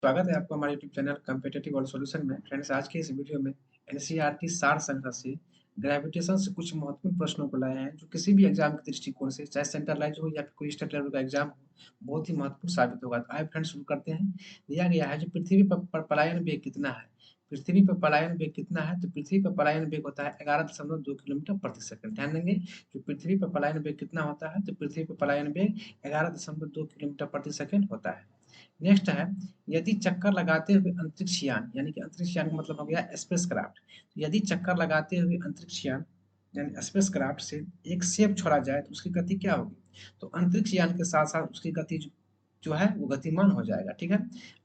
स्वागत है आपको हमारे YouTube channel competitive world solution में। फ्रेंड्स, आज के इस वीडियो में एनसीईआरटी सार संग्रह से ग्रेविटेशन से कुछ महत्वपूर्ण प्रश्नों को लाए हैं जो किसी भी एग्जाम के दृष्टिकोण से, चाहे सेंट्रलाइज हो या फिर कोई स्टेट लेवल का एग्जाम हो, बहुत ही महत्वपूर्ण साबित होगा। तो आइए फ्रेंड्स शुरू करते हैं। दिया गया है जो पृथ्वी पर पलायन वेग कितना है। पृथ्वी पर पलायन वेग कितना है, तो पृथ्वी पर पलायन वेग होता है 11.2 किलोमीटर प्रति सेकंड। ध्यान देंगे, जो पृथ्वी पर पलायन वेग कितना होता है, तो पृथ्वी पर पलायन वेग 11.2 किलोमीटर प्रति सेकंड होता है। नेक्स्ट है, यदि चक्कर लगाते हुए अंतरिक्ष यान, यानी कि अंतरिक्ष यान का मतलब हो गया स्पेस क्राफ्ट, यदि चक्कर लगाते हुए अंतरिक्ष यान यानी स्पेस क्राफ्ट से एक सेब छोड़ा जाए तो उसकी गति क्या होगी। तो अंतरिक्ष यान के साथ साथ उसकी गति जो है वो गतिमान हो जाएगा। ठीक है,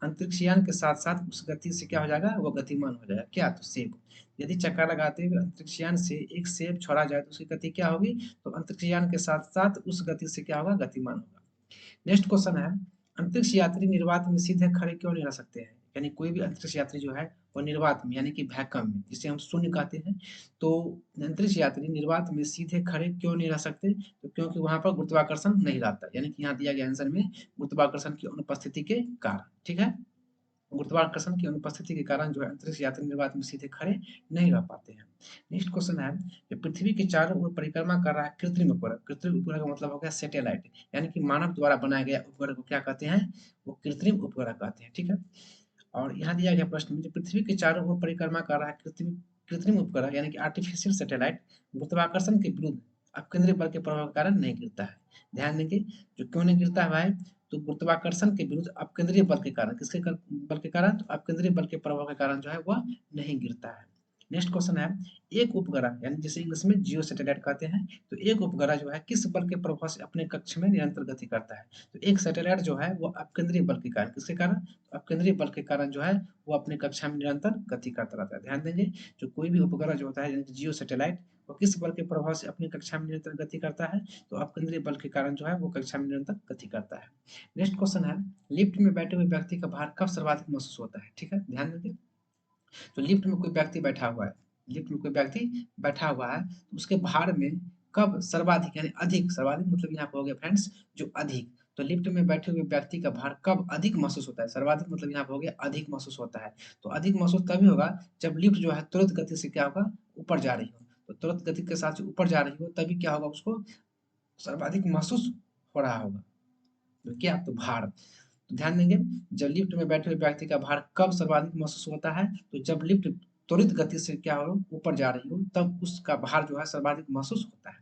अंतरिक्ष यान के साथ साथ उस गति से क्या हो जाएगा, वो गतिमान हो जाएगा। क्या, तो सेब। यदि चक्कर लगाते हुए अंतरिक्ष यान से एक सेब छोड़ा जाए तो उसकी गति क्या होगी, तो अंतरिक्ष यान के साथ साथ उस गति से क्या होगा, गतिमान होगा। नेक्स्ट क्वेश्चन है, अंतरिक्ष यात्री निर्वात में सीधे खड़े क्यों नहीं रह सकते हैं। यानी कोई भी अंतरिक्ष यात्री जो है वो निर्वात में यानी कि वैक्यूम में, जिसे हम शून्य कहते हैं, तो अंतरिक्ष यात्री निर्वात में सीधे खड़े क्यों नहीं रह सकते, तो क्योंकि वहां पर गुरुत्वाकर्षण नहीं रहता। यानी कि यहाँ दिया गया आंसर में गुरुत्वाकर्षण की अनुपस्थिति के कारण। ठीक है, गुरुत्वाकर्षण की अनुपस्थिति के कारण जो है अंतरिक्ष यात्री निर्वात में सीधे खड़े नहीं रह पाते हैं। नेक्स्ट क्वेश्चन है, कि पृथ्वी के चारों ओर परिक्रमा कर रहा है कृत्रिम उपग्रह। कृत्रिम उपग्रह का मतलब हो गया सैटेलाइट, यानी कि मानव द्वारा बनाया गया उपग्रह को क्या कहते हैं, वो कृत्रिम उपग्रह कहते हैं। ठीक है, और यहाँ दिया गया प्रश्न में, जो पृथ्वी के चारों ओर परिक्रमा कर रहा है कृत्रिम कृत्रिम उपग्रह यानी कि आर्टिफिशियल सैटेलाइट, गुरुत्वाकर्षण के विरुद्ध अपकेंद्रीय बल के प्रभाव के कारण नहीं गिरता है। ध्यान देंगे, जो क्यों नहीं गिरता है भाई, तो गुरुत्वाकर्षण के विरुद्ध अपकेंद्रीय बल के कारण, बल के कारण, तो अपकेंद्रीय बल के प्रभाव के कारण जो है वह नहीं गिरता है। नेक्स्ट क्वेश्चन है, एक उपग्रह यानी जिसे इंग्लिश में जियो सैटेलाइट कहते हैं, तो एक उपग्रह जो है किस बल के प्रभाव से अपने कक्ष में निरंतर गति करता है। तो एक सैटेलाइट जो है वो अपकेंद्रीय बल के कारण, किसके कारण, तो अपकेंद्रीय बल के कारण जो है वो अपने कक्षा में निरंतर गति करता रहता है। ध्यान देंगे, जो कोई भी उपग्रह जो होता है यानी कि जियो सैटेलाइट, वो किस बल के प्रभाव से अपनी कक्षा में निरंतर गति करता है, तो अपकेंद्रीय बल के कारण जो है वो कक्षा में निरंतर गति करता है। नेक्स्ट क्वेश्चन है, लिफ्ट में बैठे हुए व्यक्ति का भार कब सर्वाधिक महसूस होता है। ठीक है, ध्यान देंगे, तो लिफ्ट में कोई व्यक्ति बैठा हुआ है, लिफ्ट में कोई व्यक्ति बैठा हुआ है, तो उसके भार में कब सर्वाधिक यानी अधिक, सर्वाधिक मतलब यहाँ पे हो गया फ्रेंड्स जो अधिक, तो लिफ्ट में बैठे हुए व्यक्ति का भार कब अधिक महसूस होता है। सर्वाधिक मतलब यहाँ पे हो गया अधिक महसूस होता है। तो अधिक महसूस तभी होगा जब लिफ्ट जो है तुरंत गति से क्या होगा, ऊपर जा रही हो। तो तुरंत गति के साथ ऊपर जा रही हो तभी क्या होगा, उसको सर्वाधिक महसूस हो रहा होगा। तो क्या, तो भार। तो ध्यान देंगे, जब लिफ्ट में बैठे हुए व्यक्ति का भार कब सर्वाधिक महसूस होता है, तो जब लिफ्ट त्वरित गति से क्या हो, ऊपर जा रही हो, तब उसका भार जो है सर्वाधिक महसूस होता है।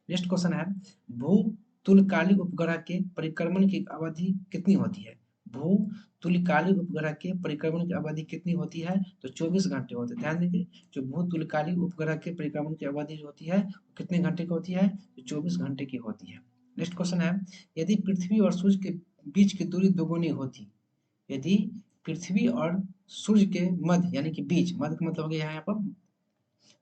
नेक्स्ट क्वेश्चन है, भू तुल्यकालिक उपग्रह के परिक्रमण की अवधि कितनी होती है। भू तुल्यकालिक उपग्रह के परिक्रमण की अवधि कितनी होती है, तो 24 घंटे होते हैं। ध्यान देंगे, जो भू तुल्यकालिक उपग्रह के परिक्रमण की अवधि जो होती है वो कितने घंटे की होती है, तो 24 घंटे की होती है। नेक्स्ट क्वेश्चन है, यदि पृथ्वी और सूर्य के बीच की दूरी दोगुनी होती, यदि पृथ्वी और सूर्य के मध्य यानी कि बीच, मध्य का मतलब हो गया यहाँ पर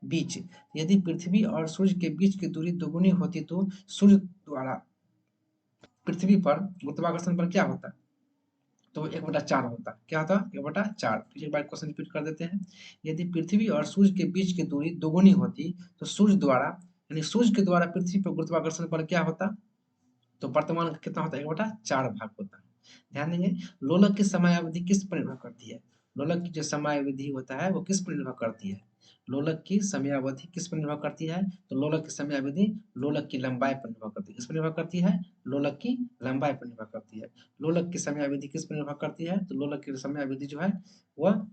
बीच, यदि पृथ्वी और सूर्य के बीच की दूरी दोगुनी होती तो सूर्य द्वारा पृथ्वी पर गुरुत्वाकर्षण बल क्या होता, तो 1/4 होता। क्या होता, 1/4। फिर एक बार क्वेश्चन रिपीट कर देते हैं, यदि पृथ्वी और सूर्य के बीच की दूरी दोगुनी होती तो सूर्य द्वारा यानी सूर्य के द्वारा पृथ्वी पर गुरुत्वाकर्षण बल क्या होता, तो वर्तमान का कितना होता है, 1/4 भाग होता है। ध्यान देंगे, लोलक की समयावधि किस पर निर्भर करती है। लोलक की जो समयावधि होता है वो किस पर निर्भर करती है, लोलक की समयावधि किस पर निर्भर करती है, तो लोलक की समयावधि लोलक की लंबाई पर निर्भर करती है। किस पर निर्भर करती है, लोलक की लंबाई पर निर्भर करती है। लोलक की समयावधि किस पर निर्भर करती है, तो लोलक की समयावधि जो है वह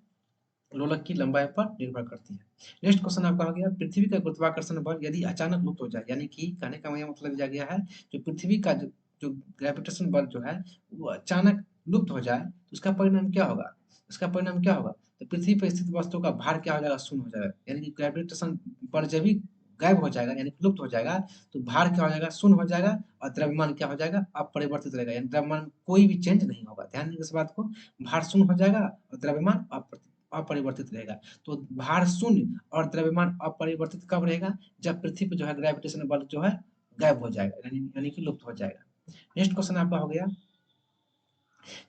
लोलक की लंबाई पर निर्भर करती है। नेक्स्ट क्वेश्चन आपका हो गया, पृथ्वी का गुरुत्वाकर्षण बल यदि अचानक लुप्त हो जाए, यानी कि कहने का यह मतलब दिया गया है, जो पृथ्वी का जो ग्रेविटेशन बल जो है वो अचानक लुप्त हो जाए तो उसका परिणाम क्या होगा, उसका परिणाम क्या होगा, तो पृथ्वी पर स्थित वस्तु का भार क्या हो जाएगा, शून्य हो जाएगा। यानी कि ग्रेविटेशन बल जब भी गायब हो जाएगा यानी कि लुप्त हो जाएगा, तो भार क्या हो जाएगा, शून्य हो जाएगा, और द्रव्यमान क्या हो जाएगा, अपरिवर्तित रहेगा। यानी द्रव्यमान में कोई भी चेंज नहीं होगा। ध्यान देंगे इस बात को, भार शून्य हो जाएगा और द्रव्यमान अपरिवर्तित रहेगा। तो भार शून्य और द्रव्यमान अपरिवर्तित कब रहेगा, जब पृथ्वी पर जो है ग्रेविटेशन बल जो है गायब हो जाएगा, यानी कि लुप्त हो जाएगा। नेक्स्ट क्वेश्चन आपका हो गया,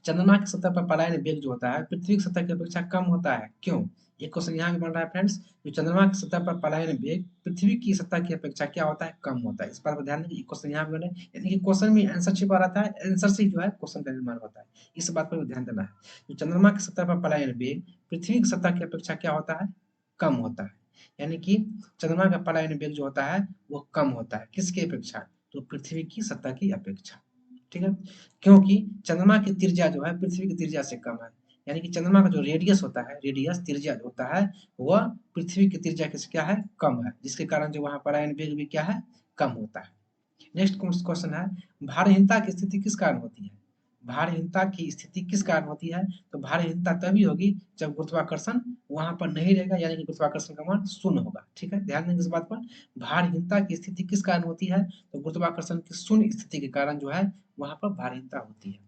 चंद्रमा की सतह पर पलायन वेग जो होता है पृथ्वी की सतह की अपेक्षा कम होता है, क्यों? एक क्वेश्चन यहाँ भी बन रहा है फ्रेंड्स। जो चंद्रमा की सतह पर पलायन वेग पृथ्वी की सतह की अपेक्षा क्या होता है? कम होता है। इस बात पर ध्यान दें, क्वेश्चन यहाँ भी बने, यानी कि क्वेश्चन में आंसर छिपा रहता है, आंसर से जो है क्वेश्चन का निर्माण होता है। इस बात पर भी ध्यान देना है। जो चंद्रमा की सतह पर पलायन वेग पृथ्वी की सतह की अपेक्षा क्या होता है? कम होता है। यानी कि चंद्रमा का पलायन वेग जो होता है वो कम होता है, किसकी अपेक्षा? तो पृथ्वी की सतह की अपेक्षा। ठीक है, क्योंकि चंद्रमा की त्रिज्या जो है पृथ्वी की त्रिज्या से कम है। यानी कि चंद्रमा का जो रेडियस होता है, रेडियस त्रिज्या जो होता है, वह पृथ्वी की त्रिज्या किस क्या है? कम है, जिसके कारण जो वहाँ पलायन वेग भी क्या है? कम होता है। नेक्स्ट क्वेश्चन है, भारहीनता की स्थिति किस कारण होती है? भारहीनता की स्थिति किस कारण होती है? तो भारहीनता तभी होगी जब गुरुत्वाकर्षण वहां पर नहीं रहेगा, यानी कि गुरुत्वाकर्षण का मान शून्य होगा। ठीक है, ध्यान देंगे इस बात पर। भारहीनता की स्थिति किस कारण होती है? तो गुरुत्वाकर्षण की शून्य स्थिति के कारण जो है वहां पर भारहीनता होती है।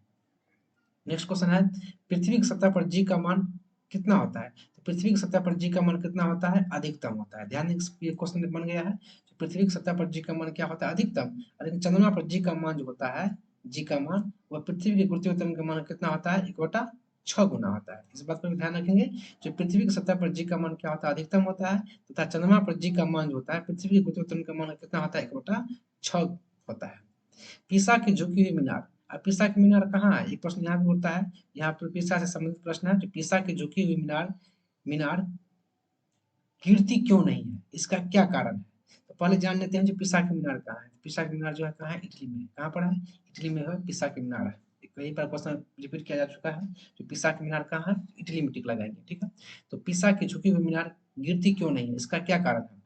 नेक्स्ट क्वेश्चन है, पृथ्वी की सतह पर जी का मान कितना होता है? तो पृथ्वी की सतह पर जी का मान कितना होता है? अधिकतम होता है। ध्यान दें, ये क्वेश्चन बन गया है। तो पृथ्वी की सतह पर जी का मान क्या होता है? अधिकतम। लेकिन चंद्रमा पर जी का मान जो होता है, जी का मान, वह पृथ्वी के गुरुत्वीय त्वरण का मान कितना होता है? 1/6 गुना होता है। इस बात पर भी ध्यान रखेंगे। जो पृथ्वी की सतह पर जी का मान क्या होता है? अधिकतम होता है, तथा चंद्रमा पर जी का मान जो होता है पृथ्वी के गुरुत्वीय त्वरण का मान कितना होता है? 1/6 होता है। पीसा की झुकी हुई मीनार। अब पीसा की मीनार कहाँ है? एक प्रश्न यहाँ भी उठता है। यहाँ पर पीसा से संबंधित प्रश्न है। जो पीसा की झुकी हुई मीनार मीनार गिरती क्यों नहीं है? इसका क्या कारण है? तो पहले जान लेते हैं जो पिसा की मीनार कहाँ है। पिसा की मीनार जो है कहाँ है? इटली में। कहाँ पर है? इटली में है पिसा की मीनार है। कई बार क्वेश्चन रिपीट किया जा चुका है। जो पिसा की मीनार कहाँ है? इटली में टिक लगाएंगे। ठीक है, तो पिसा की झुकी हुई मीनार गिरती क्यों नहीं है? इसका क्या कारण है?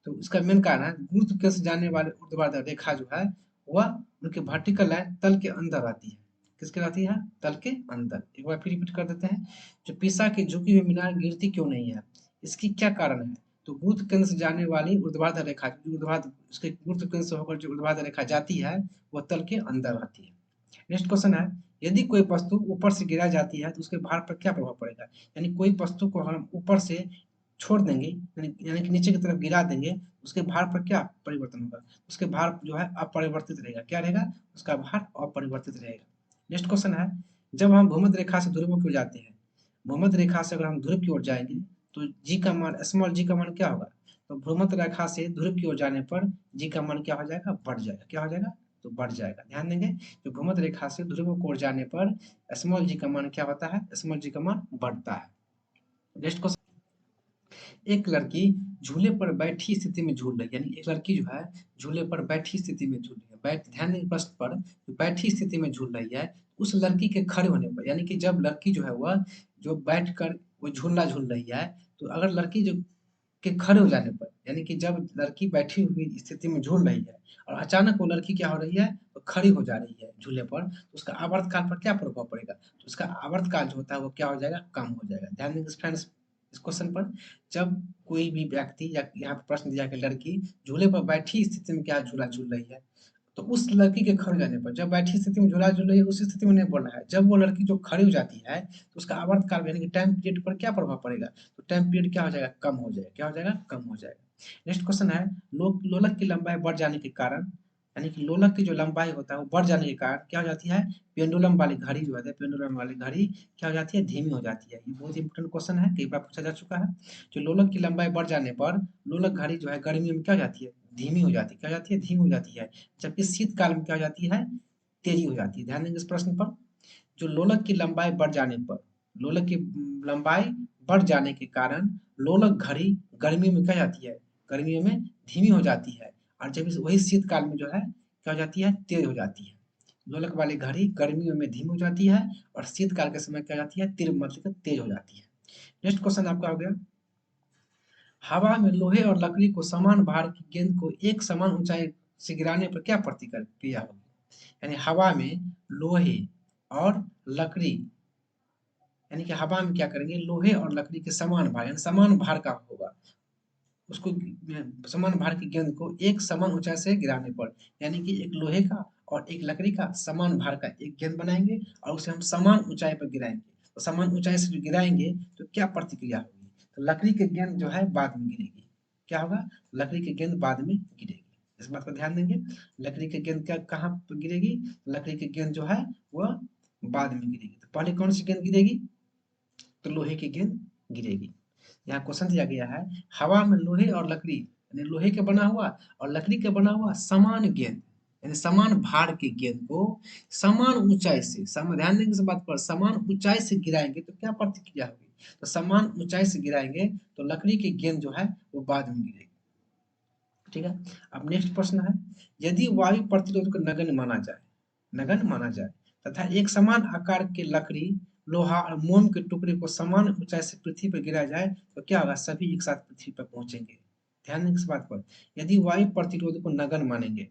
तो इसका मेन कारण है गुरुत्व से जाने वाले ऊर्ध्वाधर रेखा जो है वह उनके वर्टिकल लाइन तल के अंदर आती है। किसके आती है? तल के अंदर। एक बार फिर रिपीट कर देते हैं। जो पिसा की झुकी हुई मीनार गिरती क्यों नहीं है? इसकी क्या कारण है? तो गुरुत्व केंद्र से जाने वाली ऊर्ध्वाधर रेखा, जो ऊर्ध्वाधर उसके गुरुत्व केंद्र से होकर जो ऊर्ध्वाधर रेखा जाती है वह तल के अंदर आती है। नेक्स्ट क्वेश्चन है, यदि कोई वस्तु ऊपर से गिरा जाती है तो उसके भार पर क्या प्रभाव पड़ेगा? यानी कोई वस्तु को हम ऊपर से छोड़ देंगे, यानी कि नीचे की तरफ गिरा देंगे, उसके भार पर क्या परिवर्तन होगा? उसके भार जो है अपरिवर्तित रहेगा। क्या रहेगा? उसका भार अपरिवर्तित रहेगा। नेक्स्ट क्वेश्चन है, जब हम भूमध्य रेखा से ध्रुव की ओर जाते हैं, भूमध्य रेखा से अगर हम ध्रुव की ओर जाएंगे तो जी का मान, स्मॉल जी का मान क्या होगा? तो भूमध्य रेखा से ध्रुव की ओर जाने पर जी का मान क्या हो जाएगा? बढ़ जाएगा। क्या हो जाएगा? तो बढ़ जाएगा। ध्यान देंगे, जो भूमध्य रेखा से ध्रुव की ओर जाने पर स्मॉल जी का मान क्या होता है? स्मॉल जी का मान बढ़ता है। नेक्स्ट क्वेश्चन, एक लड़की झूले पर बैठी स्थिति में झूल रही है, यानी एक लड़की जो है झूले पर बैठी स्थिति में झूल रही है। ध्यान दें प्रश्न पर, जो बैठी स्थिति में झूल रही है, उस लड़की के खड़े होने पर, यानी कि जब लड़की जो है वह जो बैठ कर वो झूला झूल रही है, तो अगर लड़की जो के खड़े हो जाने पर, यानी कि जब लड़की बैठी हुई स्थिति में झूल रही है और अचानक वो लड़की क्या हो रही है? तो खड़ी हो जा रही है झूले पर, तो उसका आवर्तकाल पर क्या प्रभाव पड़ेगा? तो उसका आवर्तकाल जो होता है वो क्या हो जाएगा? कम हो जाएगा। ध्यान देंगे फ्रेंड्स इस क्वेश्चन पर। जब कोई भी व्यक्ति, या यहाँ पर प्रश्न दिया कि लड़की झूले पर बैठी स्थिति में क्या झूला झूल रही है, तो उस लड़की के खड़े हो जाने पर, जब बैठी स्थिति में झूला झूल रही है उस स्थिति में नहीं बोल रहा है, जब वो लड़की जो खड़ी हो जाती है तो उसका आवर्तकाल यानी कि टाइम पीरियड पर क्या प्रभाव पड़ेगा? तो टाइम पीरियड क्या हो जाएगा? कम हो जाएगा। क्या हो जाएगा? कम हो जाएगा। नेक्स्ट क्वेश्चन है, लोलक की लंबाई बढ़ जाने के कारण, यानी कि लोलक की जो लंबाई होता है वो बढ़ जाने के कारण क्या हो जाती है? पेंडुलम वाली घड़ी जो है, पेंडुलम वाली घड़ी क्या हो जाती है? धीमी हो जाती है। ये बहुत इंपॉर्टेंट क्वेश्चन है, कई बार पूछा जा चुका है। जो लोलक की लंबाई बढ़ जाने पर लोलक घड़ी जो है गर्मियों में क्या हो जाती है? धीमी हो जाती है। क्या हो जाती है? धीमी हो जाती है। जबकि शीतकाल में क्या हो जाती है? तेजी हो जाती है। ध्यान देंगे इस प्रश्न पर। जो लोलक की लंबाई बढ़ जाने पर, लोलक की लंबाई बढ़ जाने के कारण लोलक घड़ी गर्मियों में क्या हो जाती है? गर्मियों में धीमी हो जाती है। और जब वही शीतकाल में जो है क्या हो जाती है? तेज हो जाती है। लोलक वाली घड़ी गर्मियों में धीमी हो जाती है और शीतकाल के समय क्या हो जाती है? तीव्र मतलब तेज हो जाती है। नेक्स्ट क्वेश्चन आपका हो गया, हवा में लोहे और लकड़ी को समान भार की गेंद को एक समान ऊंचाई से गिराने पर क्या प्रतिक्रिया होगी? यानी हवा में लोहे और लकड़ी, यानी कि हवा में क्या करेंगे? लोहे और लकड़ी के समान भार, यानी समान भार का होगा, उसको समान भार की गेंद को एक समान ऊंचाई से गिराने पर, यानी कि एक लोहे का और एक लकड़ी का समान भार का एक गेंद बनाएंगे और उसे हम समान ऊंचाई पर गिराएंगे। तो समान ऊंचाई से जो गिराएंगे तो क्या प्रतिक्रिया होगी? तो लकड़ी की गेंद जो है बाद में गिरेगी। क्या होगा? लकड़ी की गेंद बाद में गिरेगी। इस बात पर ध्यान देंगे। लकड़ी की गेंद क्या कहाँ पर गिरेगी? लकड़ी की गेंद जो है वह बाद में गिरेगी। तो पहले कौन सी गेंद गिरेगी? तो लोहे की गेंद गिरेगी। यहाँ क्वेश्चन दिया गया है, हवा में लोहे और लकड़ी यानी लोहे के बना हुआ और लकड़ी के बना हुआ समान गेंद यानी समान भार की गेंद को समान ऊंचाई से ध्यान देंगे इस बात पर, समान ऊंचाई से गिराएंगे तो क्या प्रतिक्रिया होगी? तो समान ऊंचाई से गिराएंगे तो लकड़ी की गेंद जो है वो बाद में गिरेगी। ठीक है। अब नेक्स्ट प्रश्न है, यदि वायु प्रतिरोध को नगण्य माना जाए, नगण्य माना जाए तथा एक समान आकार के लकड़ी, लोहा और मोम के टुकड़े को समान ऊंचाई से पृथ्वी पर गिराया जाए तो क्या होगा? सभी एक साथ पृथ्वी पर पहुंचेंगे। ध्यान दें इस बात पर, यदि वायु प्रतिरोध को नगण्य मानेंगे,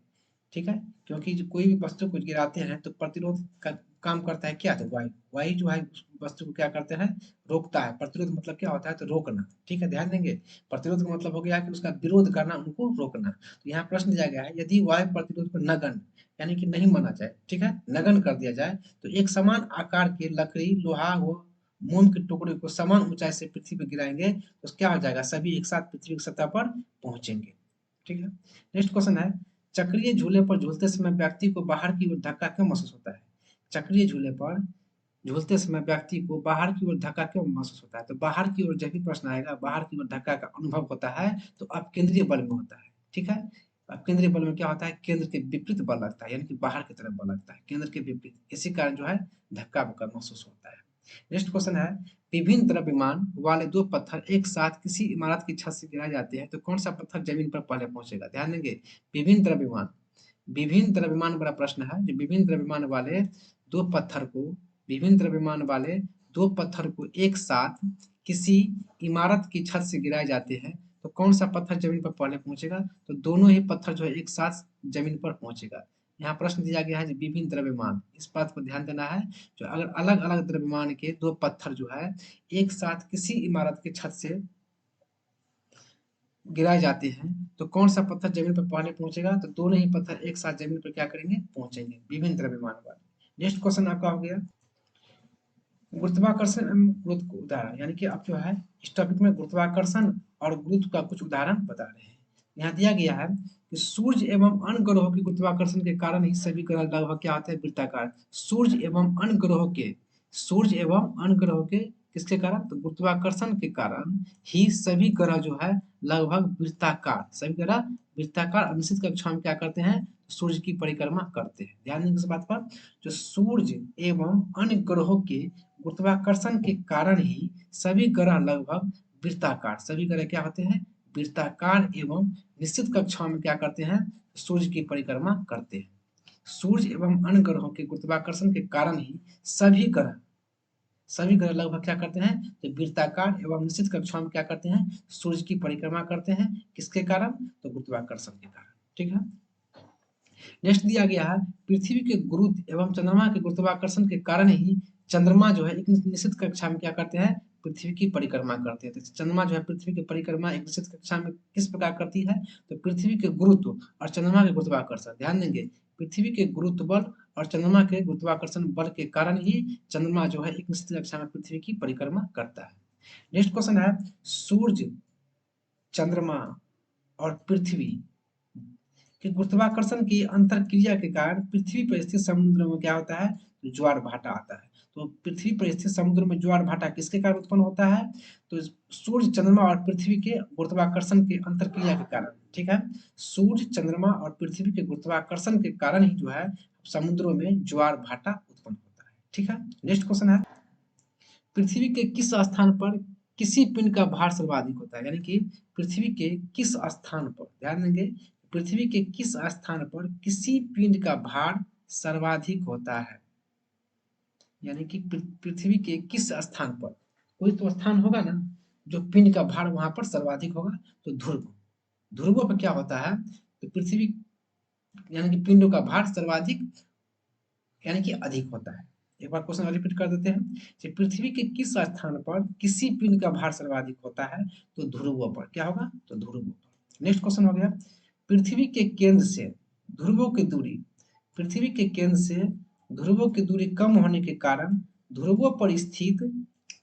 ठीक है, क्योंकि जो कोई भी वस्तु को गिराते हैं तो प्रतिरोध का काम करता है क्या? तो वायु, वायु जो है उस वस्तु को क्या करते हैं? रोकता है। प्रतिरोध मतलब क्या होता है? तो रोकना। ठीक है, ध्यान देंगे, प्रतिरोध का मतलब हो गया कि उसका विरोध करना, उनको रोकना। तो यहाँ प्रश्न दिया गया है, यदि वायु प्रतिरोध को नगण्य यानी कि नहीं माना जाए, ठीक है, नगण्य कर दिया जाए तो एक समान आकार के लकड़ी, लोहा व मोम के टुकड़े को समान ऊंचाई से पृथ्वी पर गिराएंगे तो क्या हो जाएगा? सभी एक साथ पृथ्वी की सतह पर पहुंचेंगे। ठीक है। नेक्स्ट क्वेश्चन है, चक्रीय झूले पर झूलते समय व्यक्ति को बाहर की ओर धक्का क्यों महसूस होता है? चक्रीय झूले पर झूलते समय व्यक्ति को बाहर की ओर धक्का क्यों महसूस होता है? तो बाहर की ओर जब भी प्रश्न आएगा, बाहर की ओर धक्का का अनुभव होता है तो अब केंद्रीय बल में होता है। ठीक है। अब केंद्रीय बल में क्या होता है? केंद्र के विपरीत बल लगता है, यानी कि बाहर की तरफ बल लगता है, केंद्र के विपरीत, इसी कारण जो है धक्का का महसूस होता है। नेक्स्ट क्वेश्चन है, विभिन्न द्रव्यमान वाले दो पत्थर एक साथ किसी इमारत की छत से गिराए जाते हैं तो कौन सा पत्थर जमीन पर पहले पहुंचेगा? ध्यान देंगे, विभिन्न द्रव्यमान, विभिन्न द्रव्यमान बड़ा प्रश्न है, जो विभिन्न द्रव्यमान वाले दो पत्थर को, विभिन्न द्रव्यमान वाले दो पत्थर को एक साथ किसी इमारत की छत से गिराए जाते हैं तो कौन सा पत्थर जमीन पर पहले पहुंचेगा? तो दोनों ही पत्थर जो है एक साथ जमीन पर पहुंचेगा। यहाँ प्रश्न दिया गया है जो विभिन्न द्रव्यमान, इस बात पर ध्यान देना है, जो अगर अलग अलग द्रव्यमान के दो पत्थर जो है एक साथ किसी इमारत की छत से गिराए जाते हैं तो कौन सा पत्थर जमीन पर पहले पहुंचेगा? तो दोनों ही पत्थर एक साथ जमीन पर क्या करेंगे? पहुंचेंगे, विभिन्न द्रव्यमान वाले। नेक्स्ट क्वेश्चन आपका हो गया, गुरुत्वाकर्षण एवं गुरुत्व को उदाहरण, यानी कि आप जो है इस टॉपिक में गुरुत्वाकर्षण और गुरुत्व का कुछ उदाहरण बता रहे हैं। यहाँ दिया गया है कि सूर्य एवं अन्य ग्रहों के गुरुत्वाकर्षण के कारण ही सभी ग्रह लगभग क्या होते हैं? वृत्ताकार। सूर्य एवं अन्य ग्रहों के, सूर्य एवं अन्य ग्रहों के किसके कारण? तो गुरुत्वाकर्षण के कारण ही सभी ग्रह जो है लगभग वृत्ताकार, सभी ग्रह वृत्ताकार अनिश्चित कक्षा में क्या करते हैं? सूर्य की परिक्रमा करते हैं। ध्यान देंगे इस बात पर, जो सूर्य एवं अन्य ग्रहों के गुरुत्वाकर्षण के कारण ही सभी ग्रह लगभग वृत्ताकार, सभी ग्रह क्या होते हैं? वृत्ताकार एवं निश्चित कक्षाओं में क्या करते हैं? सूर्य की परिक्रमा करते हैं। सूर्य एवं अन्य ग्रहों के गुरुत्वाकर्षण के कारण ही सभी ग्रह, सभी ग्रह लगभग क्या करते हैं? तो वृत्ताकार एवं निश्चित कक्षाओं में क्या करते हैं? सूर्य की परिक्रमा करते हैं। किसके कारण? तो गुरुत्वाकर्षण के कारण। ठीक है। नेक्स्ट दिया गया है, पृथ्वी के गुरुत्व एवं चंद्रमा के गुरुत्वाकर्षण के कारण ही चंद्रमा जो है एक निश्चित कक्षा में क्या करते हैं? पृथ्वी की परिक्रमा करते हैं। तो चंद्रमा जो है पृथ्वी की परिक्रमा एक निश्चित कक्षा में किस प्रकार करती है? तो पृथ्वी के गुरुत्व और चंद्रमा के गुरुत्वाकर्षण, ध्यान देंगे, पृथ्वी के गुरुत्व बल और चंद्रमा के गुरुत्वाकर्षण बल के कारण ही चंद्रमा जो है एक निश्चित कक्षा में पृथ्वी की परिक्रमा करता है। नेक्स्ट क्वेश्चन है, सूर्य, चंद्रमा और पृथ्वी कि गुरुत्वाकर्षण की अंतर क्रिया के कारण पृथ्वी पर स्थित समुद्र में क्या होता है? तो ज्वार भाटा आता है। तो पृथ्वी पर स्थित समुद्र में ज्वार भाटा किसके कारण उत्पन्न होता है? तो सूर्य, चंद्रमा और पृथ्वी के गुरुत्वाकर्षण के अंतर क्रिया के कारण। ठीक है, सूर्य, चंद्रमा और पृथ्वी के गुरुत्वाकर्षण के कारण ही जो है समुद्रों में ज्वार भाटा उत्पन्न होता है। ठीक है। नेक्स्ट क्वेश्चन है, पृथ्वी के किस स्थान पर किसी पिंड का भार सर्वाधिक होता है? यानी कि पृथ्वी के किस स्थान पर, ध्यान देंगे, पृथ्वी के किस स्थान पर किसी पिंड का भार सर्वाधिक होता है? यानी कि पृथ्वी के किस स्थान पर, कोई तो स्थान होगा ना जो पिंड का भार वहां पर सर्वाधिक होगा। तो ध्रुव, ध्रुवों पर क्या होता है? तो पृथ्वी यानी कि पिंडों का भार सर्वाधिक यानी कि अधिक होता है। एक बार क्वेश्चन रिपीट कर देते हैं कि पृथ्वी के किस स्थान पर किसी पिंड का भार सर्वाधिक होता है? तो ध्रुवों पर। क्या होगा? तो ध्रुवों पर। नेक्स्ट क्वेश्चन हो गया, पृथ्वी के केंद्र से ध्रुवों की दूरी, पृथ्वी के केंद्र से ध्रुवों की दूरी कम होने के कारण ध्रुवों पर स्थित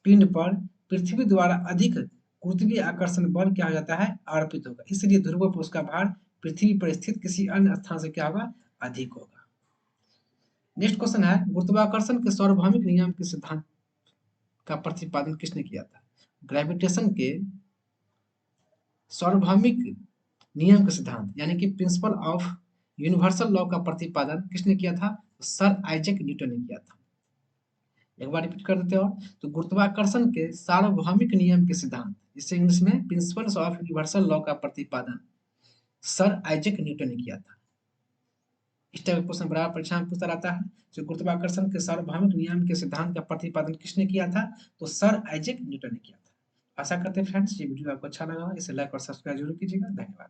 पिंड पर पृथ्वी द्वारा अधिक गुरुत्वीय आकर्षण बल क्या हो जाता है? आरोपित होगा, इसलिए ध्रुवों पर उसका भार पृथ्वी पर स्थित किसी अन्य स्थान से क्या होगा? अधिक होगा। नेक्स्ट क्वेश्चन है, गुरुत्वाकर्षण के सार्वभौमिक नियम के सिद्धांत का प्रतिपादन किसने किया था? ग्रेविटेशन के सार्वभौमिक नियम के सिद्धांत यानी कि प्रिंसिपल ऑफ यूनिवर्सल लॉ का प्रतिपादन किसने किया था? तो सर आइजैक न्यूटन ने किया था। एक बार रिपीट कर देते हो, तो गुरुत्वाकर्षण के सार्वभौमिक नियम के सिद्धांत, इसे इंग्लिश में प्रिंसिपल्स ऑफ यूनिवर्सल लॉ का प्रतिपादन सर आइजैक न्यूटन ने किया था। इस टाइप का क्वेश्चन बराबर परीक्षा में पूछता रहता है। जो गुरुत्वाकर्षण के सार्वभौमिक नियम के सिद्धांत का प्रतिपादन किसने किया था? तो सर आइजैक न्यूटन ने किया था। आशा करते हैं फ्रेंड्स ये वीडियो आपको अच्छा लगा, इसे लाइक और सब्सक्राइब जरूर कीजिएगा। धन्यवाद।